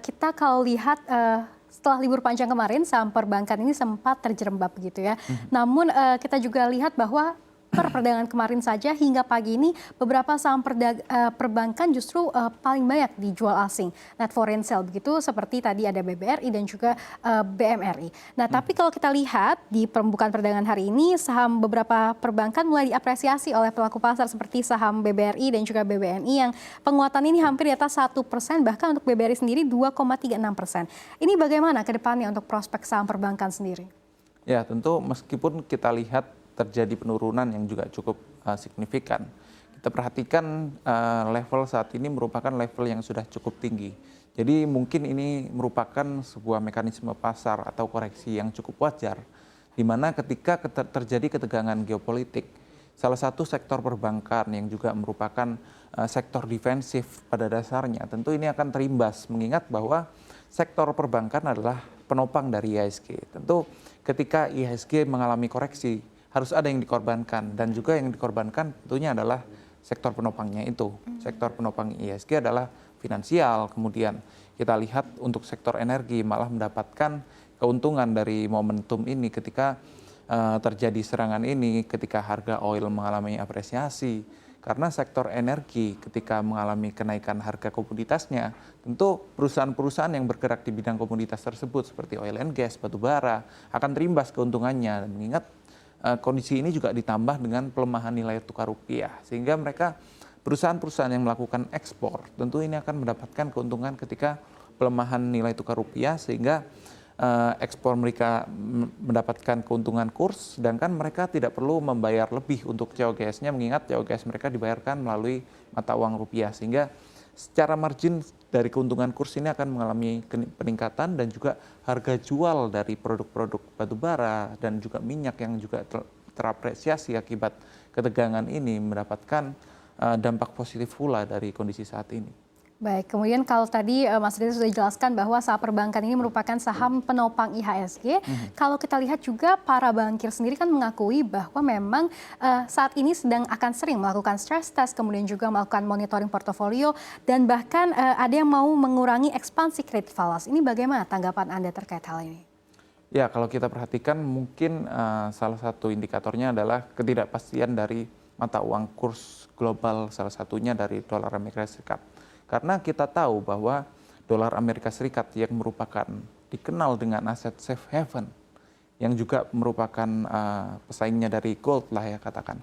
kita kalau lihat setelah libur panjang kemarin saham perbankan ini sempat terjerembab begitu ya. Namun kita juga lihat bahwa per perdagangan kemarin saja hingga pagi ini beberapa saham perbankan justru paling banyak dijual asing, net foreign sale begitu, seperti tadi ada BBRI dan juga BMRI. Nah, tapi kalau kita lihat di pembukaan perdagangan hari ini saham beberapa perbankan mulai diapresiasi oleh pelaku pasar seperti saham BBRI dan juga BBNI yang penguatan ini hampir di atas 1%, bahkan untuk BBRI sendiri 2,36%. Ini bagaimana ke depannya untuk prospek saham perbankan sendiri? Ya, tentu meskipun kita lihat terjadi penurunan yang juga cukup signifikan. Kita perhatikan level saat ini merupakan level yang sudah cukup tinggi. Jadi mungkin ini merupakan sebuah mekanisme pasar atau koreksi yang cukup wajar, di mana ketika terjadi ketegangan geopolitik, salah satu sektor perbankan yang juga merupakan sektor defensif pada dasarnya, tentu ini akan terimbas, mengingat bahwa sektor perbankan adalah penopang dari IHSG. Tentu ketika IHSG mengalami koreksi, harus ada yang dikorbankan, dan juga yang dikorbankan tentunya adalah sektor penopangnya itu. Sektor penopang IHSG adalah finansial, kemudian kita lihat untuk sektor energi malah mendapatkan keuntungan dari momentum ini ketika terjadi serangan ini, ketika harga oil mengalami apresiasi. Karena sektor energi ketika mengalami kenaikan harga komoditasnya, tentu perusahaan-perusahaan yang bergerak di bidang komoditas tersebut seperti oil and gas, batu bara, akan terimbas keuntungannya. Dan mengingat kondisi ini juga ditambah dengan pelemahan nilai tukar rupiah, sehingga mereka perusahaan-perusahaan yang melakukan ekspor tentu ini akan mendapatkan keuntungan ketika pelemahan nilai tukar rupiah, sehingga ekspor mereka mendapatkan keuntungan kurs, sedangkan mereka tidak perlu membayar lebih untuk COGS-nya, mengingat COGS mereka dibayarkan melalui mata uang rupiah, sehingga secara margin dari keuntungan kurs ini akan mengalami peningkatan, dan juga harga jual dari produk-produk batubara dan juga minyak yang juga terapresiasi akibat ketegangan ini mendapatkan dampak positif pula dari kondisi saat ini. Baik, kemudian kalau tadi Mas Reza sudah jelaskan bahwa saham perbankan ini merupakan saham penopang IHSG, kalau kita lihat juga para bankir sendiri kan mengakui bahwa memang saat ini sedang akan sering melakukan stress test, kemudian juga melakukan monitoring portofolio, dan bahkan ada yang mau mengurangi ekspansi kredit falas. Ini bagaimana tanggapan Anda terkait hal ini? Ya, kalau kita perhatikan mungkin salah satu indikatornya adalah ketidakpastian dari mata uang kurs global, salah satunya dari dolar Amerika Serikat. Karena kita tahu bahwa dolar Amerika Serikat yang merupakan dikenal dengan aset safe haven, yang juga merupakan pesaingnya dari gold lah ya katakan.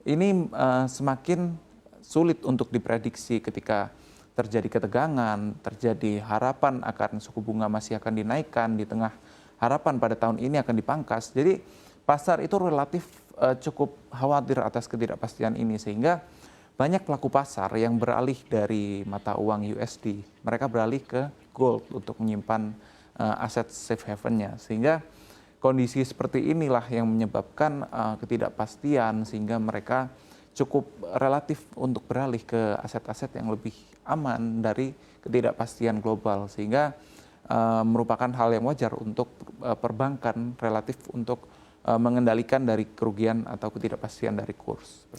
Ini semakin sulit untuk diprediksi ketika terjadi ketegangan, terjadi harapan akan suku bunga masih akan dinaikkan di tengah harapan pada tahun ini akan dipangkas. Jadi pasar itu relatif cukup khawatir atas ketidakpastian ini, sehingga banyak pelaku pasar yang beralih dari mata uang USD, mereka beralih ke gold untuk menyimpan aset safe haven-nya. Sehingga kondisi seperti inilah yang menyebabkan ketidakpastian, sehingga mereka cukup relatif untuk beralih ke aset-aset yang lebih aman dari ketidakpastian global. Sehingga merupakan hal yang wajar untuk perbankan relatif untuk mengendalikan dari kerugian atau ketidakpastian dari kurs.